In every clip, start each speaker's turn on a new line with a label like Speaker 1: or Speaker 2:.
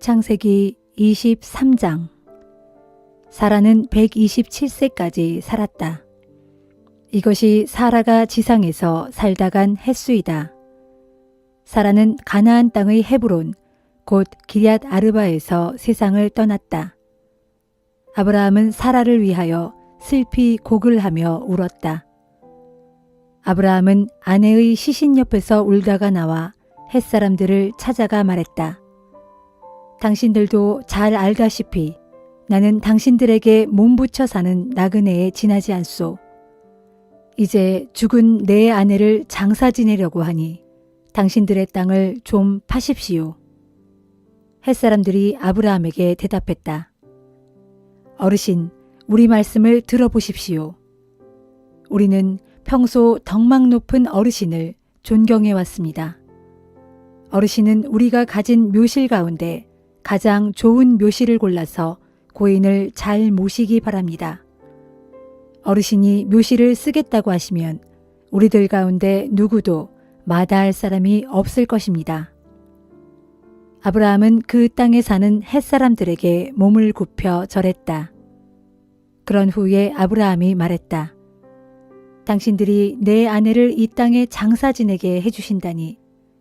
Speaker 1: 창세기 23장. 사라는 127세까지 살았다. 이것이 사라가 지상에서 살다 간 햇수이다. 사라는 가나안 땅의 헤브론 곧 기럇 아르바에서 세상을 떠났다. 아브라함은 사라를 위하여 슬피 곡을 하며 울었다. 아브라함은 아내의 시신 옆에서 울다가 나와 햇사람들을 찾아가 말했다. 당신들도 잘 알다시피 나는 당신들에게 몸부쳐 사는 나그네에 지나지 않소. 이제 죽은 내 아내를 장사 지내려고 하니 당신들의 땅을 좀 파십시오. 햇사람들이 아브라함에게 대답했다. 어르신, 우리 말씀을 들어보십시오. 우리는 평소 덕망 높은 어르신을 존경해 왔습니다. 어르신은 우리가 가진 묘실 가운데 가장 좋은 묘실을 골라서 고인을 잘 모시기 바랍니다. 어르신이 묘실을 쓰겠다고 하시면 우리들 가운데 누구도 마다할 사람이 없을 것입니다. 아브라함은 그 땅에 사는 햇사람들에게 몸을 굽혀 절했다. 그런 후에 아브라함이 말했다. 당신들이 내 아내를 이 땅에 장사 지내게 해주신다니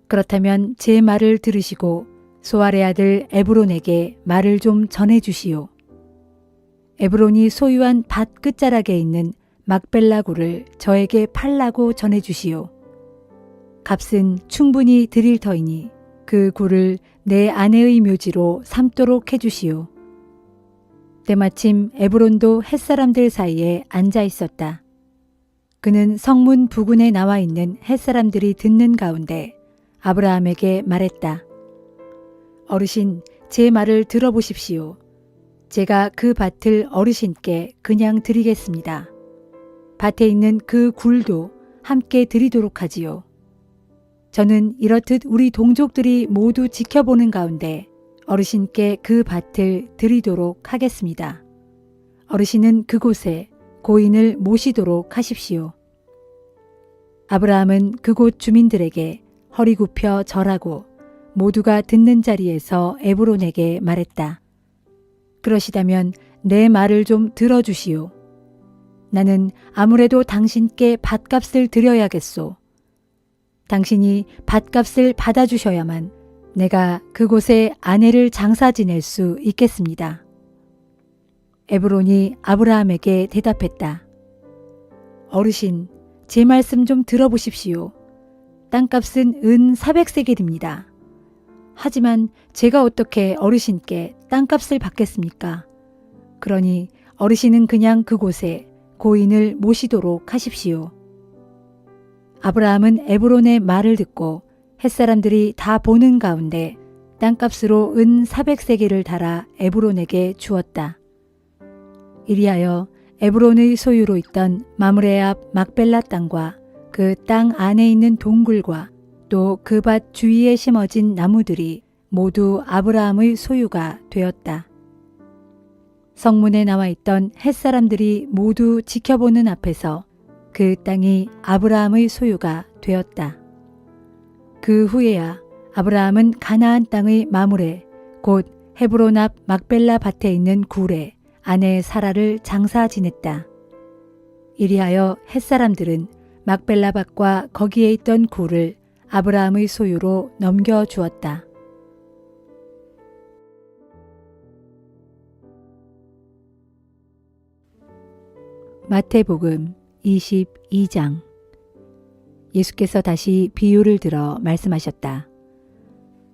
Speaker 1: 그렇다면 제 말을 들으시고 소알의 아들 에브론에게 말을 좀 전해주시오. 에브론이 소유한 밭 끝자락에 있는 막벨라 굴을 저에게 팔라고 전해주시오. 값은 충분히 드릴 터이니 그 굴을 내 아내의 묘지로 삼도록 해주시오. 때마침 에브론도 햇사람들 사이에 앉아 있었다. 그는 성문 부근에 나와 있는 햇사람들이 듣는 가운데 아브라함에게 말했다. 어르신, 제 말을 들어보십시오. 제가 그 밭을 어르신께 그냥 드리겠습니다. 밭에 있는 그 굴도 함께 드리도록 하지요. 저는 이렇듯 우리 동족들이 모두 지켜보는 가운데 어르신께 그 밭을 드리도록 하겠습니다. 어르신은 그곳에 고인을 모시도록 하십시오. 아브라함은 그곳 주민들에게 허리 굽혀 절하고 모두가 듣는 자리에서 에브론에게 말했다. 그러시다면 내 말을 좀 들어주시오. 나는 아무래도 당신께 밭값을 드려야겠소. 당신이 밭값을 받아주셔야만 내가 그곳에 아내를 장사 지낼 수 있겠습니다. 에브론이 아브라함에게 대답했다. 어르신, 제 말씀 좀 들어보십시오. 땅값은 은 400세겔입니다. 하지만 제가 어떻게 어르신께 땅값을 받겠습니까? 그러니 어르신은 그냥 그곳에 고인을 모시도록 하십시오. 아브라함은 에브론의 말을 듣고 햇사람들이 다 보는 가운데 땅값으로 은 400세겔을 달아 에브론에게 주었다. 이리하여 에브론의 소유로 있던 마므레 앞 막벨라 땅과 그 땅 안에 있는 동굴과 또 그 밭 주위에 심어진 나무들이 모두 아브라함의 소유가 되었다. 성문에 나와 있던 햇사람들이 모두 지켜보는 앞에서 그 땅이 아브라함의 소유가 되었다. 그 후에야 아브라함은 가나안 땅의 마므레 곧 헤브론 앞 막벨라 밭에 있는 굴에 아내 사라를 장사 지냈다. 이리하여 햇사람들은 막벨라 밭과 거기에 있던 굴을 아브라함의 소유로 넘겨주었다. 마태복음 22장. 예수께서 다시 비유를 들어 말씀하셨다.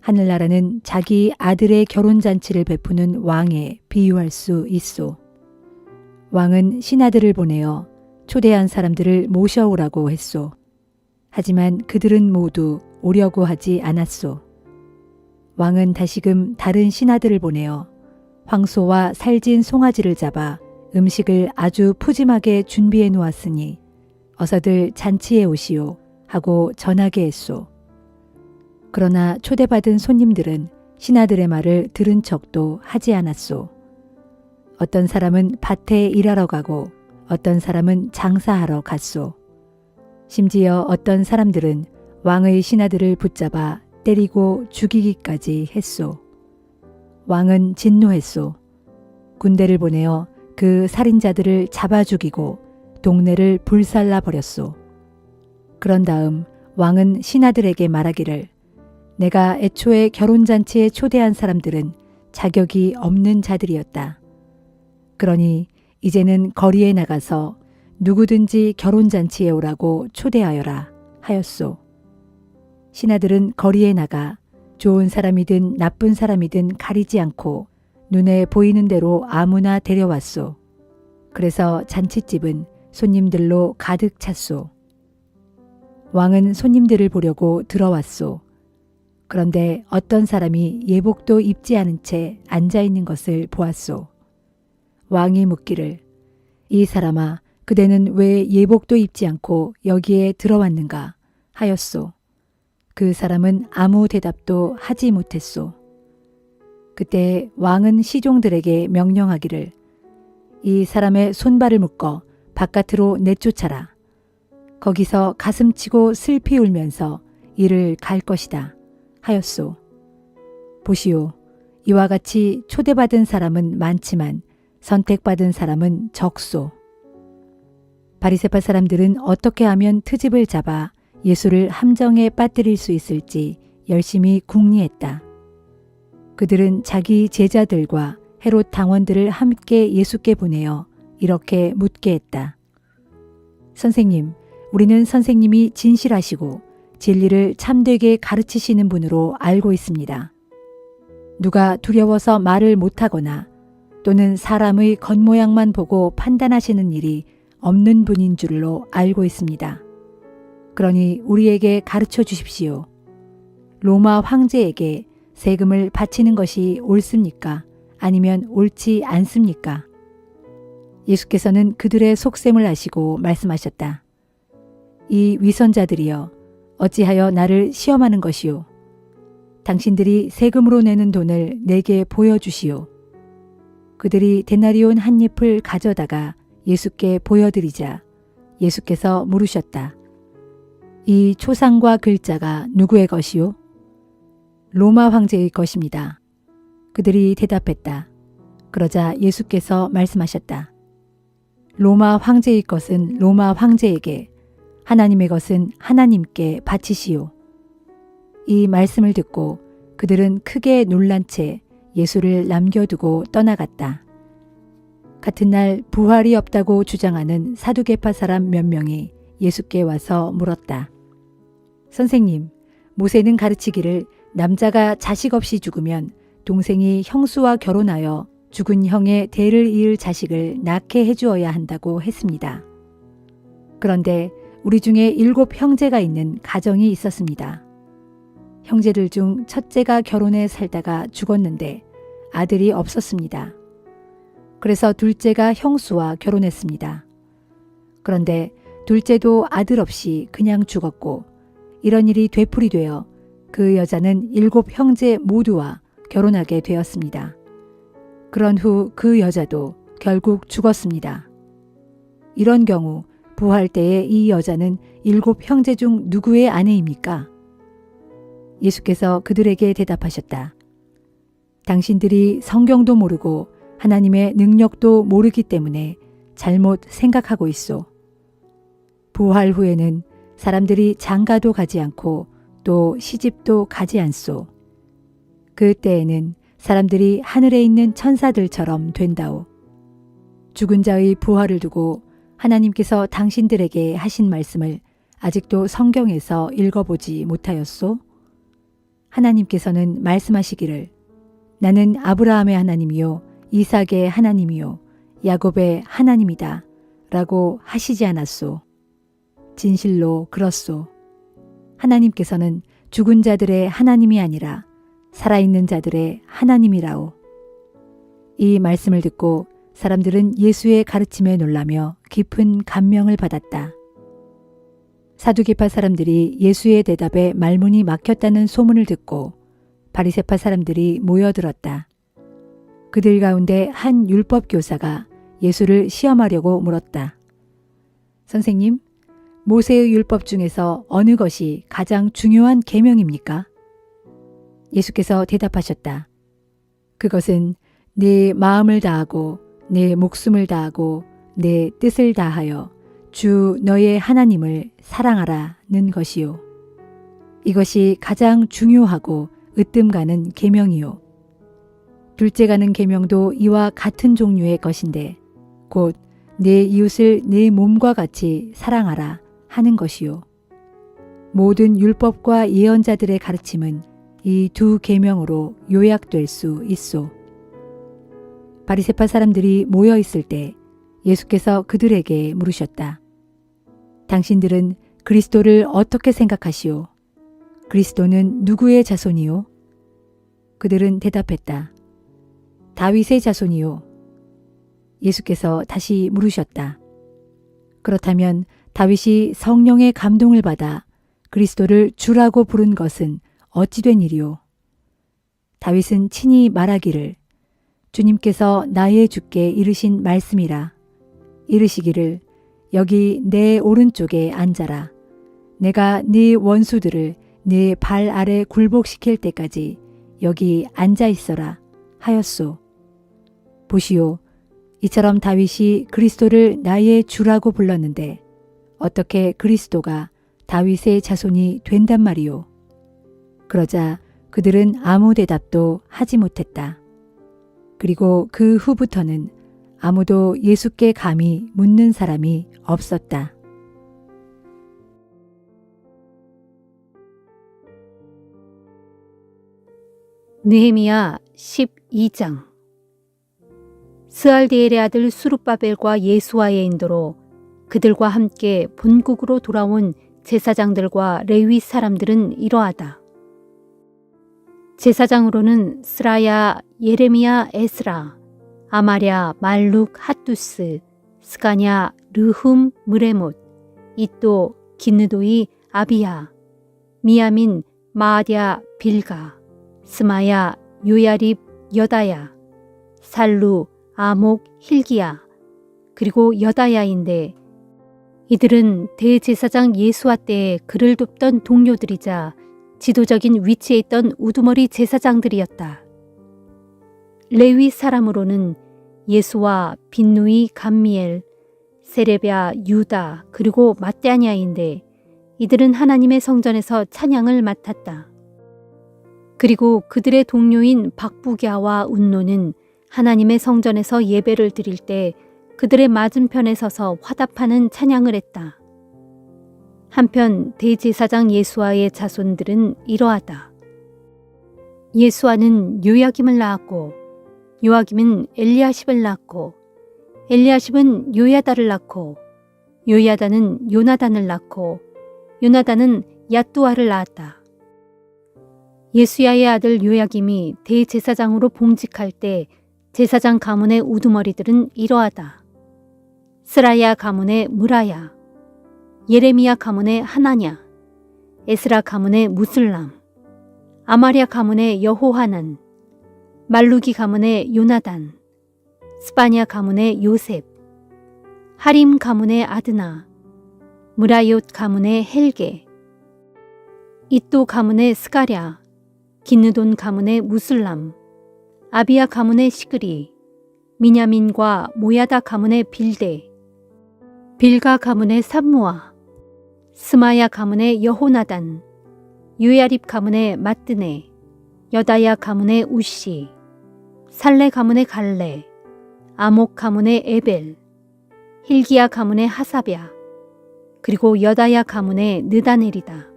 Speaker 1: 하늘나라는 자기 아들의 결혼잔치를 베푸는 왕에 비유할 수 있소. 왕은 신하들을 보내어 초대한 사람들을 모셔오라고 했소. 하지만 그들은 모두 오려고 하지 않았소. 왕은 다시금 다른 신하들을 보내어 황소와 살진 송아지를 잡아 음식을 아주 푸짐하게 준비해 놓았으니 어서들 잔치에 오시오 하고 전하게 했소. 그러나 초대받은 손님들은 신하들의 말을 들은 척도 하지 않았소. 어떤 사람은 밭에 일하러 가고 어떤 사람은 장사하러 갔소. 심지어 어떤 사람들은 왕의 신하들을 붙잡아 때리고 죽이기까지 했소. 왕은 진노했소. 군대를 보내어 그 살인자들을 잡아 죽이고 동네를 불살라 버렸소. 그런 다음 왕은 신하들에게 말하기를 내가 애초에 결혼잔치에 초대한 사람들은 자격이 없는 자들이었다. 그러니 이제는 거리에 나가서 누구든지 결혼잔치에 오라고 초대하여라 하였소. 신하들은 거리에 나가 좋은 사람이든 나쁜 사람이든 가리지 않고 눈에 보이는 대로 아무나 데려왔소. 그래서 잔치집은 손님들로 가득 찼소. 왕은 손님들을 보려고 들어왔소. 그런데 어떤 사람이 예복도 입지 않은 채 앉아 있는 것을 보았소. 왕이 묻기를 이 사람아 그대는 왜 예복도 입지 않고 여기에 들어왔는가 하였소. 그 사람은 아무 대답도 하지 못했소. 그때 왕은 시종들에게 명령하기를 이 사람의 손발을 묶어 바깥으로 내쫓아라. 거기서 가슴치고 슬피 울면서 이를 갈 것이다 하였소. 보시오. 이와 같이 초대받은 사람은 많지만 선택받은 사람은 적소. 바리새파 사람들은 어떻게 하면 트집을 잡아 예수를 함정에 빠뜨릴 수 있을지 열심히 궁리했다. 그들은 자기 제자들과 헤롯 당원들을 함께 예수께 보내어 이렇게 묻게 했다. 선생님, 우리는 선생님이 진실하시고 진리를 참되게 가르치시는 분으로 알고 있습니다. 누가 두려워서 말을 못하거나 또는 사람의 겉모양만 보고 판단하시는 일이 없는 분인 줄로 알고 있습니다. 그러니 우리에게 가르쳐 주십시오. 로마 황제에게 세금을 바치는 것이 옳습니까? 아니면 옳지 않습니까? 예수께서는 그들의 속셈을 아시고 말씀하셨다. 이 위선자들이여 어찌하여 나를 시험하는 것이요? 당신들이 세금으로 내는 돈을 내게 보여주시오. 그들이 데나리온 한 잎을 가져다가 예수께 보여드리자 예수께서 물으셨다. 이 초상과 글자가 누구의 것이요? 로마 황제의 것입니다. 그들이 대답했다. 그러자 예수께서 말씀하셨다. 로마 황제의 것은 로마 황제에게, 하나님의 것은 하나님께 바치시오. 이 말씀을 듣고 그들은 크게 놀란 채 예수를 남겨두고 떠나갔다. 같은 날 부활이 없다고 주장하는 사두개파 사람 몇 명이 예수께 와서 물었다. 선생님, 모세는 가르치기를 남자가 자식 없이 죽으면 동생이 형수와 결혼하여 죽은 형의 대를 이을 자식을 낳게 해주어야 한다고 했습니다. 그런데 우리 중에 7 형제가 있는 가정이 있었습니다. 형제들 중 첫째가 결혼해 살다가 죽었는데 아들이 없었습니다. 그래서 둘째가 형수와 결혼했습니다. 그런데 둘째도 아들 없이 그냥 죽었고 이런 일이 되풀이되어 그 여자는 7 형제 모두와 결혼하게 되었습니다. 그런 후 그 여자도 결국 죽었습니다. 이런 경우 부활 때에 이 여자는 7 형제 중 누구의 아내입니까? 예수께서 그들에게 대답하셨다. 당신들이 성경도 모르고 하나님의 능력도 모르기 때문에 잘못 생각하고 있소. 부활 후에는 사람들이 장가도 가지 않고 또 시집도 가지 않소. 그때에는 사람들이 하늘에 있는 천사들처럼 된다오. 죽은 자의 부활을 두고 하나님께서 당신들에게 하신 말씀을 아직도 성경에서 읽어보지 못하였소? 하나님께서는 말씀하시기를 나는 아브라함의 하나님이요 이삭의 하나님이요 야곱의 하나님이다 라고 하시지 않았소. 진실로 그렇소. 하나님께서는 죽은 자들의 하나님이 아니라 살아있는 자들의 하나님이라오. 이 말씀을 듣고 사람들은 예수의 가르침에 놀라며 깊은 감명을 받았다. 사두개파 사람들이 예수의 대답에 말문이 막혔다는 소문을 듣고 바리새파 사람들이 모여들었다. 그들 가운데 한 율법 교사가 예수를 시험하려고 물었다. 선생님, 모세의 율법 중에서 어느 것이 가장 중요한 계명입니까? 예수께서 대답하셨다. 그것은 내 마음을 다하고 내 목숨을 다하고 내 뜻을 다하여 주 너의 하나님을 사랑하라는 것이요. 이것이 가장 중요하고 으뜸 가는 계명이요. 둘째 가는 계명도 이와 같은 종류의 것인데 곧 내 이웃을 내 몸과 같이 사랑하라 하는 것이요. 모든 율법과 예언자들의 가르침은 이 두 계명으로 요약될 수 있소. 바리새파 사람들이 모여 있을 때 예수께서 그들에게 물으셨다. 당신들은 그리스도를 어떻게 생각하시오? 그리스도는 누구의 자손이요? 그들은 대답했다. 다윗의 자손이요. 예수께서 다시 물으셨다. 그렇다면 다윗이 성령의 감동을 받아 그리스도를 주라고 부른 것은 어찌 된 일이요? 다윗은 친히 말하기를 주님께서 나의 주께 이르신 말씀이라. 이르시기를 여기 내 오른쪽에 앉아라. 내가 네 원수들을 네 발 아래 굴복시킬 때까지 여기 앉아 있어라 하였소. 보시오. 이처럼 다윗이 그리스도를 나의 주라고 불렀는데 어떻게 그리스도가 다윗의 자손이 된단 말이오. 그러자 그들은 아무 대답도 하지 못했다. 그리고 그 후부터는 아무도 예수께 감히 묻는 사람이 없었다.
Speaker 2: 느헤미야 12장. 스알디엘의 아들 수룹바벨과 예수와의 인도로 그들과 함께 본국으로 돌아온 제사장들과 레위 사람들은 이러하다. 제사장으로는 스라야, 예레미야, 에스라, 아마랴, 말룩, 핫두스, 스가냐, 르훔, 무레못, 이또, 기느도이, 아비야, 미야민, 마아랴, 빌가, 스마야, 요야립, 여다야, 살루, 아목, hil기야, 그리고 여다야인데 이들은 대제사장 예수와 때에 그를 돕던 동료들이자 지도적인 위치에 있던 우두머리 제사장들이었다. 레위 사람으로는 예수와 빈누이, 감미엘, 세레베아, 유다, 그리고 마떼아냐인데 이들은 하나님의 성전에서 찬양을 맡았다. 그리고 그들의 동료인 박부갸와 운노는 하나님의 성전에서 예배를 드릴 때 그들의 맞은편에 서서 화답하는 찬양을 했다. 한편 대제사장 예수아의 자손들은 이러하다. 예수아는 요야김을 낳았고 요아김은 엘리야십을 낳고 엘리야십은 요야다를 낳고 요야다는 요나단을 낳고 요나단은 얏두아를 낳았다. 예수야의 아들 요야김이 대제사장으로 봉직할 때 제사장 가문의 우두머리들은 이러하다. 스라야 가문의 무라야, 예레미야 가문의 하나냐, 에스라 가문의 무슬람, 아마랴 가문의 여호하난, 말루기 가문의 요나단, 스바냐 가문의 요셉, 하림 가문의 아드나, 무라욤 가문의 헬게, 이또 가문의 스가랴, 기느돈 가문의 무슬람, 아비야 가문의 시그리, 미냐민과 모야다 가문의 빌데, 빌가 가문의 삼무아, 스마야 가문의 여호나단, 요야립 가문의 마뜨네, 여다야 가문의 우시, 살레 가문의 갈레, 아목 가문의 에벨, hil기야 가문의 하사랴, 그리고 여다야 가문의 느다넬이다.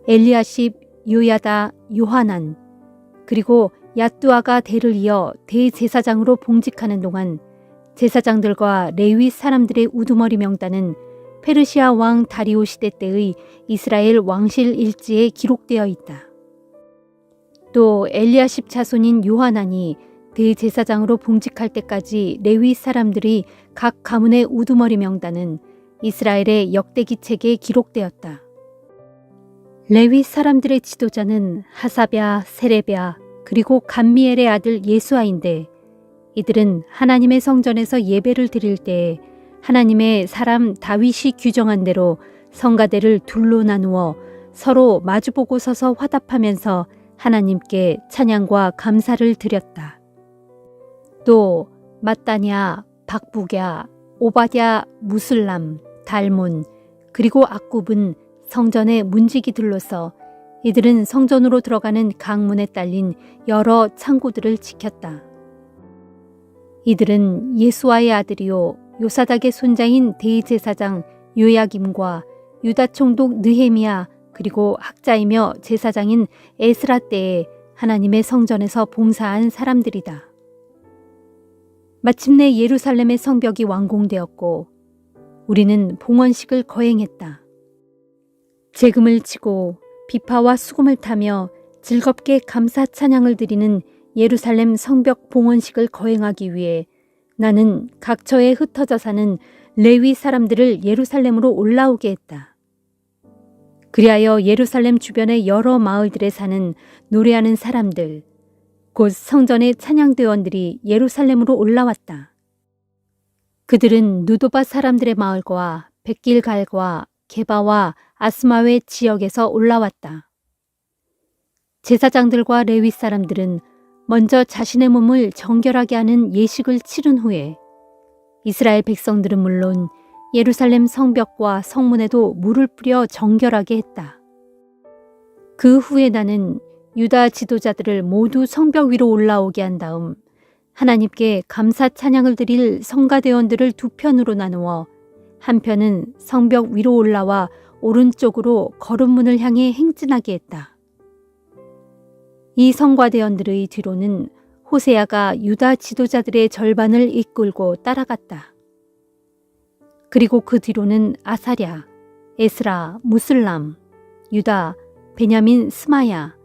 Speaker 2: 엘리야십, 요야다, 요하난, 그리고 얏두아가 대를 이어 대제사장으로 봉직하는 동안 제사장들과 레위 사람들의 우두머리 명단은 페르시아 왕 다리오 시대 때의 이스라엘 왕실 일지에 기록되어 있다. 또 엘리야십 자손인 요하난이 대제사장으로 봉직할 때까지 레위 사람들이 각 가문의 우두머리 명단은 이스라엘의 역대기 책에 기록되었다. 레위 사람들의 지도자는 하사랴, 세레베아, 그리고 감미엘의 아들 예수아인데 이들은 하나님의 성전에서 예배를 드릴 때에 하나님의 사람 다윗이 규정한 대로 성가대를 둘로 나누어 서로 마주보고 서서 화답하면서 하나님께 찬양과 감사를 드렸다. 또 마따냐, 박북야, 오바댜, 무슬람, 달문, 그리고 악굽은 성전의 문지기들로서 이들은 성전으로 들어가는 강문에 딸린 여러 창고들을 지켰다. 이들은 예수아의 아들이요 요사닥의 손자인 대제사장 요야김과 유다 총독 느헤미야 그리고 학자이며 제사장인 에스라 때에 하나님의 성전에서 봉사한 사람들이다. 마침내 예루살렘의 성벽이 완공되었고 우리는 봉헌식을 거행했다. 재금을 치고 비파와 수금을 타며 즐겁게 감사 찬양을 드리는 예루살렘 성벽 봉헌식을 거행하기 위해 나는 각처에 흩어져 사는 레위 사람들을 예루살렘으로 올라오게 했다. 그리하여 예루살렘 주변의 여러 마을들에 사는 노래하는 사람들, 곧 성전의 찬양대원들이 예루살렘으로 올라왔다. 그들은 누도바 사람들의 마을과 백길갈과 게바와 아스마웨 지역에서 올라왔다. 제사장들과 레위 사람들은 먼저 자신의 몸을 정결하게 하는 예식을 치른 후에 이스라엘 백성들은 물론 예루살렘 성벽과 성문에도 물을 뿌려 정결하게 했다. 그 후에 나는 유다 지도자들을 모두 성벽 위로 올라오게 한 다음 하나님께 감사 찬양을 드릴 성가대원들을 두 편으로 나누어 한 편은 성벽 위로 올라와 오른쪽으로 거름문을 향해 행진하게 했다. 이 성가대원들의 뒤로는 호세아가 유다 지도자들의 절반을 이끌고 따라갔다. 그리고 그 뒤로는 아사랴, 에스라, 무슬람, 유다, 베냐민, 스마야,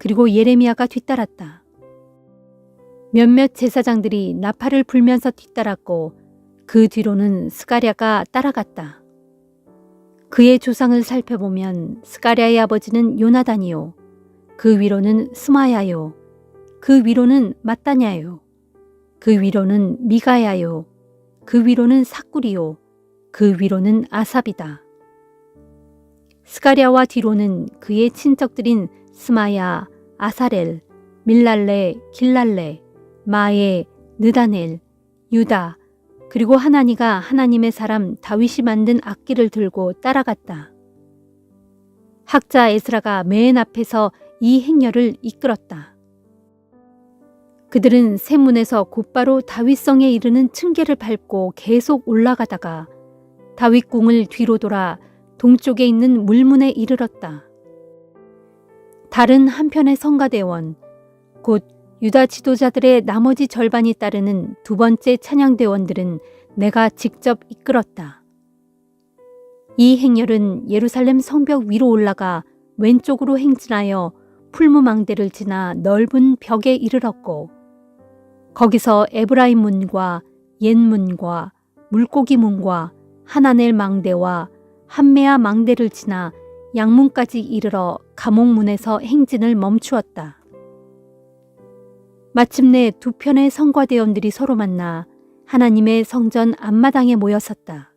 Speaker 2: 그리고 예레미야가 뒤따랐다. 몇몇 제사장들이 나팔을 불면서 뒤따랐고 그 뒤로는 스가랴가 따라갔다. 그의 조상을 살펴보면 스가랴의 아버지는 요나단이요, 그 위로는 스마야요, 그 위로는 마따냐요, 그 위로는 미가야요, 그 위로는 삭구리요, 그 위로는 아삽이다. 스가랴와 뒤로는 그의 친척들인 스마야, 아사렐, 밀랄레, 길랄레, 마에, 느다넬, 유다, 그리고 하나니가 하나님의 사람 다윗이 만든 악기를 들고 따라갔다. 학자 에스라가 맨 앞에서 이 행렬을 이끌었다. 그들은 샘문에서 곧바로 다윗성에 이르는 층계를 밟고 계속 올라가다가 다윗궁을 뒤로 돌아 동쪽에 있는 물문에 이르렀다. 다른 한편의 성가대원, 곧 유다 지도자들의 나머지 절반이 따르는 두 번째 찬양대원들은 내가 직접 이끌었다. 이 행렬은 예루살렘 성벽 위로 올라가 왼쪽으로 행진하여 풀무망대를 지나 넓은 벽에 이르렀고 거기서 에브라임 문과 옛문과 물고기 문과 하나넬 망대와 함메아 망대를 지나 양문까지 이르러 감옥문에서 행진을 멈추었다. 마침내 두 편의 성가대원들이 서로 만나 하나님의 성전 앞마당에 모여섰다.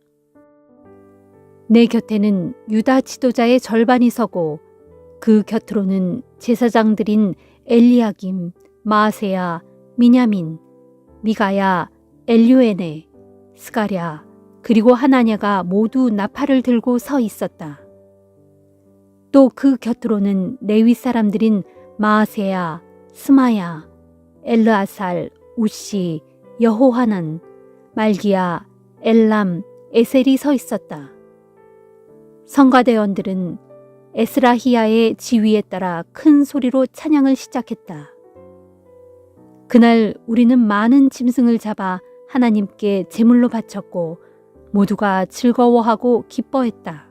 Speaker 2: 내 곁에는 유다 지도자의 절반이 서고 그 곁으로는 제사장들인 엘리야김, 마아세야, 미냐민, 미가야, 엘요에네, 스가랴, 그리고 하나냐가 모두 나팔을 들고 서 있었다. 또 그 곁으로는 레위 사람들인 마아세야, 스마야, 엘르아살, 우시, 여호하난, 말기야, 엘람, 에셀이 서 있었다. 성가대원들은 에스라히야의 지휘에 따라 큰 소리로 찬양을 시작했다. 그날 우리는 많은 짐승을 잡아 하나님께 제물로 바쳤고 모두가 즐거워하고 기뻐했다.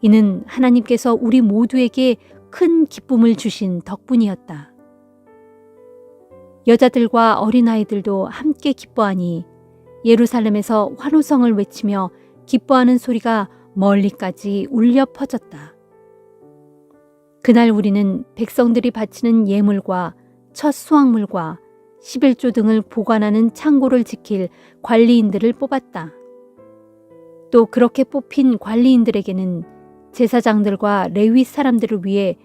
Speaker 2: 이는 하나님께서 우리 모두에게 큰 기쁨을 주신 덕분이었다. 여자들과 어린아이들도 함께 기뻐하니 예루살렘에서 환호성을 외치며 기뻐하는 소리가 멀리까지 울려 퍼졌다. 그날 우리는 백성들이 바치는 예물과 첫 수확물과 11조 등을 보관하는 창고를 지킬 관리인들을 뽑았다. 또 그렇게 뽑힌 관리인들에게는 제사장들과 레위 사람들을 위해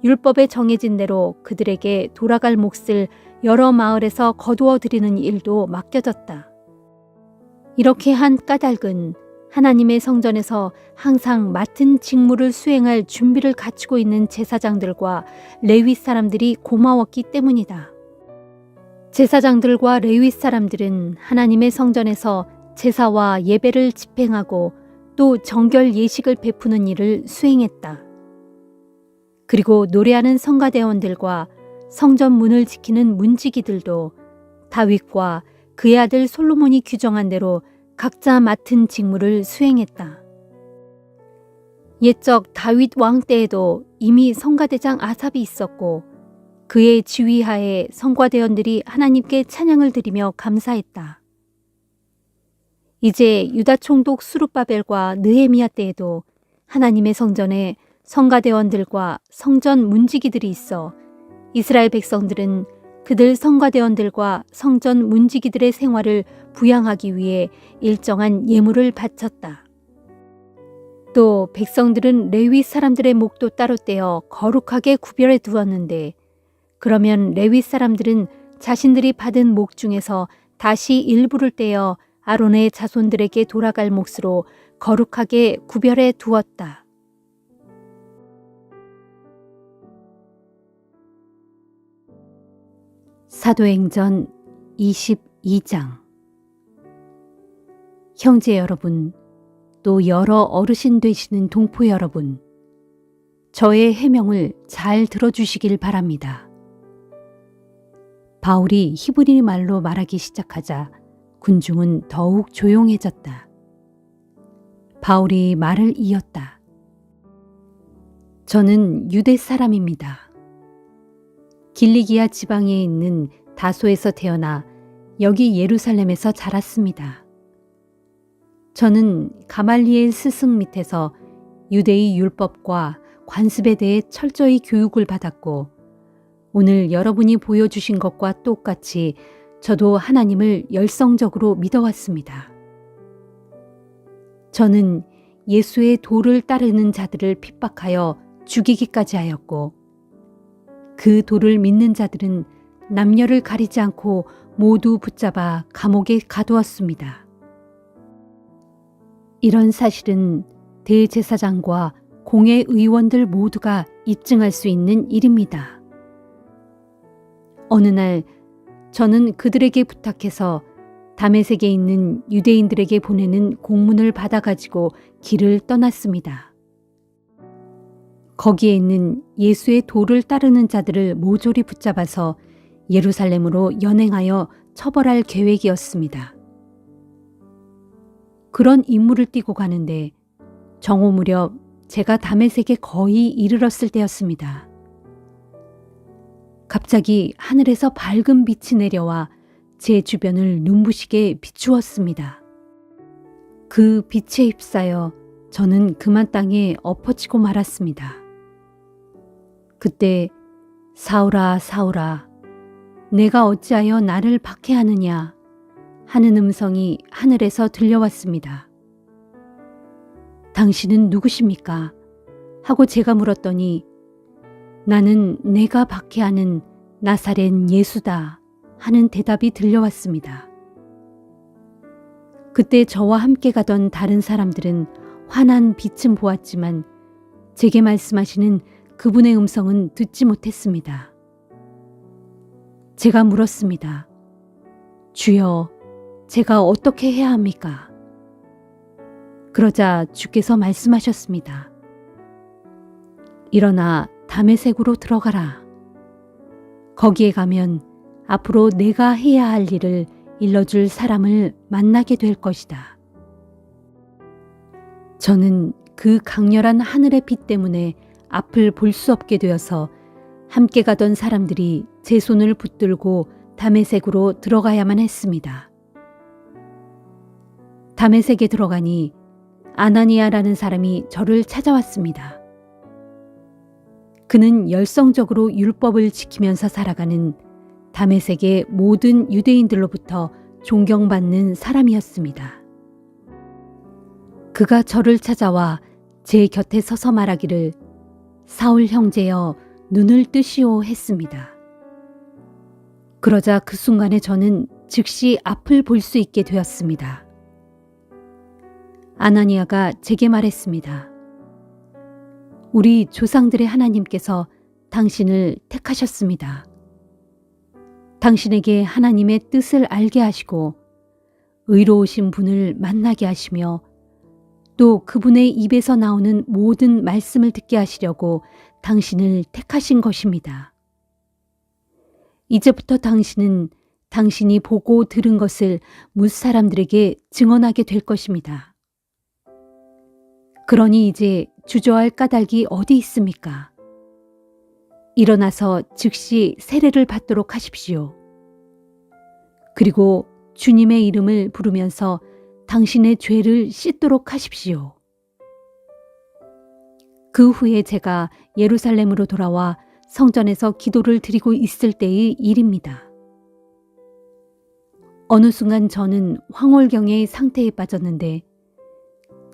Speaker 2: 율법에 정해진 대로 그들에게 돌아갈 몫을 여러 마을에서 거두어 드리는 일도 맡겨졌다. 이렇게 한 까닭은 하나님의 성전에서 항상 맡은 직무를 수행할 준비를 갖추고 있는 제사장들과 레위 사람들이 고마웠기 때문이다. 제사장들과 레위 사람들은 하나님의 성전에서 제사와 예배를 집행하고 또 정결 예식을 베푸는 일을 수행했다. 그리고 노래하는 성가대원들과 성전 문을 지키는 문지기들도 다윗과 그의 아들 솔로몬이 규정한 대로 각자 맡은 직무를 수행했다. 옛적 다윗 왕 때에도 이미 성가대장 아삽이 있었고 그의 지휘하에 성가대원들이 하나님께 찬양을 드리며 감사했다. 이제 유다 총독 수룹바벨과 느헤미야 때에도 하나님의 성전에 성가대원들과 성전 문지기들이 있어 이스라엘 백성들은 그들 성가대원들과 성전 문지기들의 생활을 부양하기 위해 일정한 예물을 바쳤다. 또 백성들은 레위 사람들의 목도 따로 떼어 거룩하게 구별해 두었는데 그러면 레위 사람들은 자신들이 받은 목 중에서 다시 일부를 떼어 아론의 자손들에게 돌아갈 몫으로 거룩하게 구별해 두었다. 사도행전 22장. 형제 여러분, 또 여러 어르신 되시는 동포 여러분, 저의 해명을 잘 들어주시길 바랍니다. 바울이 히브리 말로 말하기 시작하자 군중은 더욱 조용해졌다. 바울이 말을 이었다. 저는 유대 사람입니다. 길리기아 지방에 있는 다소에서 태어나 여기 예루살렘에서 자랐습니다. 저는 가말리엘 스승 밑에서 유대의 율법과 관습에 대해 철저히 교육을 받았고 오늘 여러분이 보여주신 것과 똑같이 저도 하나님을 열성적으로 믿어왔습니다. 저는 예수의 도를 따르는 자들을 핍박하여 죽이기까지 하였고 그 도를 믿는 자들은 남녀를 가리지 않고 모두 붙잡아 감옥에 가두었습니다. 이런 사실은 대제사장과 공회 의원들 모두가 입증할 수 있는 일입니다. 어느 날 저는 그들에게 부탁해서 다메섹에 있는 유대인들에게 보내는 공문을 받아가지고 길을 떠났습니다. 거기에 있는 예수의 도를 따르는 자들을 모조리 붙잡아서 예루살렘으로 연행하여 처벌할 계획이었습니다. 그런 임무를 띠고 가는데 정오 무렵 제가 다메섹에 거의 이르렀을 때였습니다. 갑자기 하늘에서 밝은 빛이 내려와 제 주변을 눈부시게 비추었습니다. 그 빛에 휩싸여 저는 그만 땅에 엎어지고 말았습니다. 그때 사울아 사울아 내가 어찌하여 나를 박해하느냐 하는 음성이 하늘에서 들려왔습니다. 당신은 누구십니까? 하고 제가 물었더니 나는 내가 박해하는 나사렛 예수다 하는 대답이 들려왔습니다. 그때 저와 함께 가던 다른 사람들은 환한 빛은 보았지만 제게 말씀하시는 그분의 음성은 듣지 못했습니다. 제가 물었습니다. 주여, 제가 어떻게 해야 합니까? 그러자 주께서 말씀하셨습니다. 일어나 다메섹으로 들어가라. 거기에 가면 앞으로 내가 해야 할 일을 일러줄 사람을 만나게 될 것이다. 저는 그 강렬한 하늘의 빛 때문에 앞을 볼 수 없게 되어서 함께 가던 사람들이 제 손을 붙들고 다메섹으로 들어가야만 했습니다. 다메섹에 들어가니 아나니아라는 사람이 저를 찾아왔습니다. 그는 열성적으로 율법을 지키면서 살아가는 다메섹의 모든 유대인들로부터 존경받는 사람이었습니다. 그가 저를 찾아와 제 곁에 서서 말하기를 사울 형제여 눈을 뜨시오 했습니다. 그러자 그 순간에 저는 즉시 앞을 볼 수 있게 되었습니다. 아나니아가 제게 말했습니다. 우리 조상들의 하나님께서 당신을 택하셨습니다. 당신에게 하나님의 뜻을 알게 하시고 의로우신 분을 만나게 하시며 또 그분의 입에서 나오는 모든 말씀을 듣게 하시려고 당신을 택하신 것입니다. 이제부터 당신은 당신이 보고 들은 것을 뭇 사람들에게 증언하게 될 것입니다. 그러니 이제 주저할 까닭이 어디 있습니까? 일어나서 즉시 세례를 받도록 하십시오. 그리고 주님의 이름을 부르면서 당신의 죄를 씻도록 하십시오. 그 후에 제가 예루살렘으로 돌아와 성전에서 기도를 드리고 있을 때의 일입니다. 어느 순간 저는 황홀경의 상태에 빠졌는데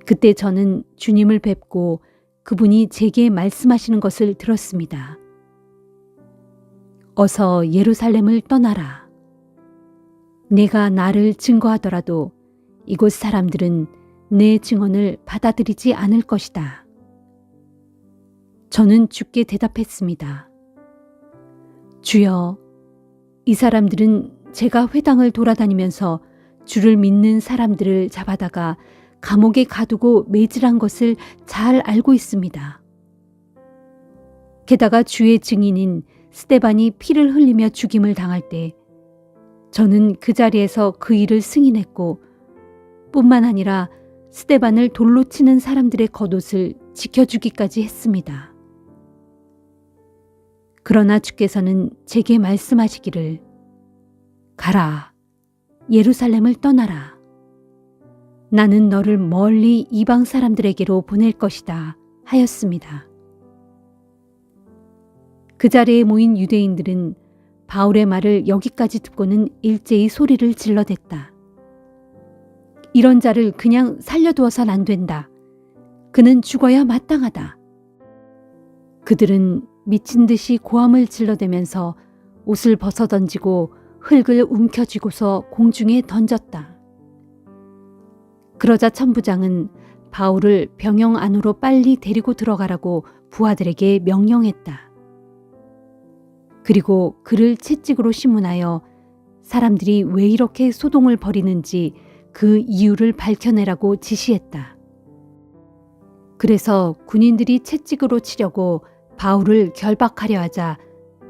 Speaker 2: 그때 저는 주님을 뵙고 그분이 제게 말씀하시는 것을 들었습니다. 어서 예루살렘을 떠나라. 내가 나를 증거하더라도 이곳 사람들은 내 증언을 받아들이지 않을 것이다. 저는 주께 대답했습니다. 주여, 이 사람들은 제가 회당을 돌아다니면서 주를 믿는 사람들을 잡아다가 감옥에 가두고 매질한 것을 잘 알고 있습니다. 게다가 주의 증인인 스데반이 피를 흘리며 죽임을 당할 때 저는 그 자리에서 그 일을 승인했고 뿐만 아니라 스데반을 돌로 치는 사람들의 겉옷을 지켜주기까지 했습니다. 그러나 주께서는 제게 말씀하시기를 가라, 예루살렘을 떠나라. 나는 너를 멀리 이방 사람들에게로 보낼 것이다 하였습니다. 그 자리에 모인 유대인들은 바울의 말을 여기까지 듣고는 일제히 소리를 질러댔다. 이런 자를 그냥 살려두어선 안 된다. 그는 죽어야 마땅하다. 그들은 미친 듯이 고함을 질러대면서 옷을 벗어던지고 흙을 움켜쥐고서 공중에 던졌다. 그러자 천부장은 바울을 병영 안으로 빨리 데리고 들어가라고 부하들에게 명령했다. 그리고 그를 채찍으로 신문하여 사람들이 왜 이렇게 소동을 벌이는지 그 이유를 밝혀내라고 지시했다. 그래서 군인들이 채찍으로 치려고 바울을 결박하려 하자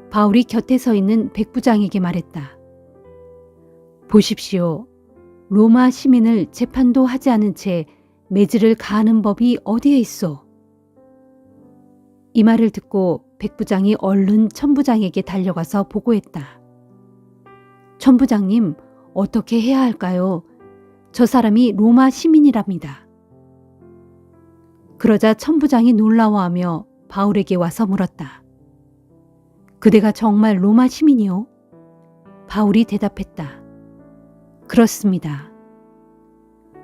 Speaker 2: 바울이 곁에 서 있는 백부장에게 말했다. 보십시오. 로마 시민을 재판도 하지 않은 채 매질을 가하는 법이 어디에 있소? 이 말을 듣고 백부장이 얼른 천부장에게 달려가서 보고했다. 천부장님, 어떻게 해야 할까요? 저 사람이 로마 시민이랍니다. 그러자 천부장이 놀라워하며 바울에게 와서 물었다. 그대가 정말 로마 시민이요? 바울이 대답했다. 그렇습니다.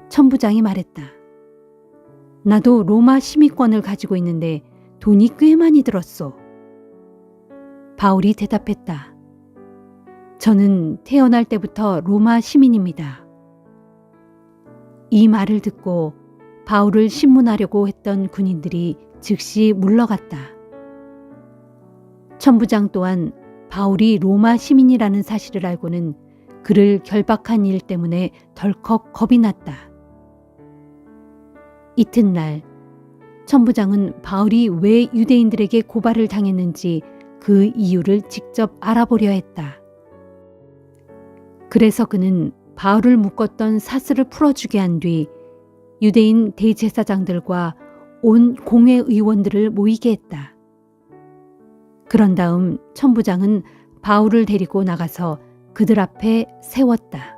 Speaker 2: 천부장이 말했다. 나도 로마 시민권을 가지고 있는데 돈이 꽤 많이 들었소. 바울이 대답했다. 저는 태어날 때부터 로마 시민입니다. 이 말을 듣고 바울을 신문하려고 했던 군인들이 즉시 물러갔다. 천부장 또한 바울이 로마 시민이라는 사실을 알고는 그를 결박한 일 때문에 덜컥 겁이 났다. 이튿날 천부장은 바울이 왜 유대인들에게 고발을 당했는지 그 이유를 직접 알아보려 했다. 그래서 그는 바울을 묶었던 사슬을 풀어주게 한 뒤 유대인 대제사장들과 온 공회의원들을 모이게 했다. 그런 다음 천부장은 바울을 데리고 나가서 그들 앞에 세웠다.